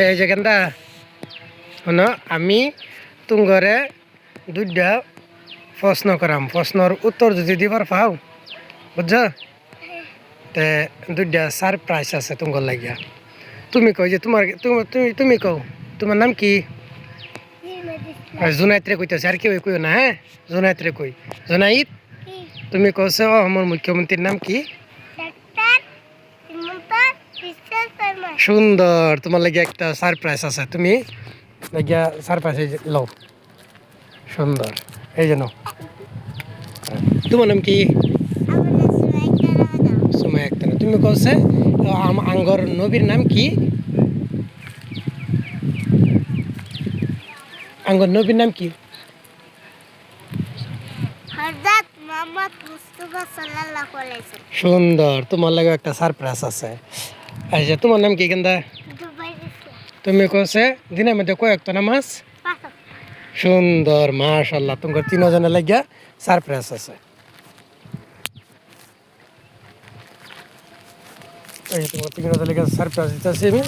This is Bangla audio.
এই যে গেন্দা শোনো, আমি তুঙ্গরে দুইটা প্রশ্ন করাম, প্রশ্নর উত্তর যদি দিবার পাও বুঝছ, তে দুইটা সারপ্রাইজ আছে তুঙ্গর লাগিয়া। তুমি কই যে তোমার তুমি তুমি তুমি কও তোমার নাম কি? আর জুনাইত রে কইতেছে, আর কেউ কইও না, হ্যাঁ? জুনাইত রে কই। জুনাইত, তুমি কইছো আমার মুখ্যমন্ত্রীর নাম কি? সুন্দর, তোমার লাগে একটা সারপ্রাইজ আছে, তুমি লাগিয়া সারপ্রাইজ লও। সুন্দর, এই জন্য। তোমার নাম কি? সুমাই আক্তার। তুমি কইছে আঙ্গর নবীর নাম কি? আঙ্গর নবীর নাম কি? হযরত মুহাম্মদ মুস্তাফা সাল্লাল্লাহু আলাইহি ওয়াসাল্লাম। সুন্দর, তোমার লাগে একটা সারপ্রাইজ আছে। আচ্ছা, তোমার নাম কি গেন্দা? তুমি কইছে দিনের মধ্যে কয়েকটা নামাজ? সুন্দর, মাশাআল্লাহ, তোমার তিনজনের লাগিয়া সারপ্রাইজ আছে। এই তোমার তিনজনের লাগিয়া সারপ্রাইজ দিতেছি আমি।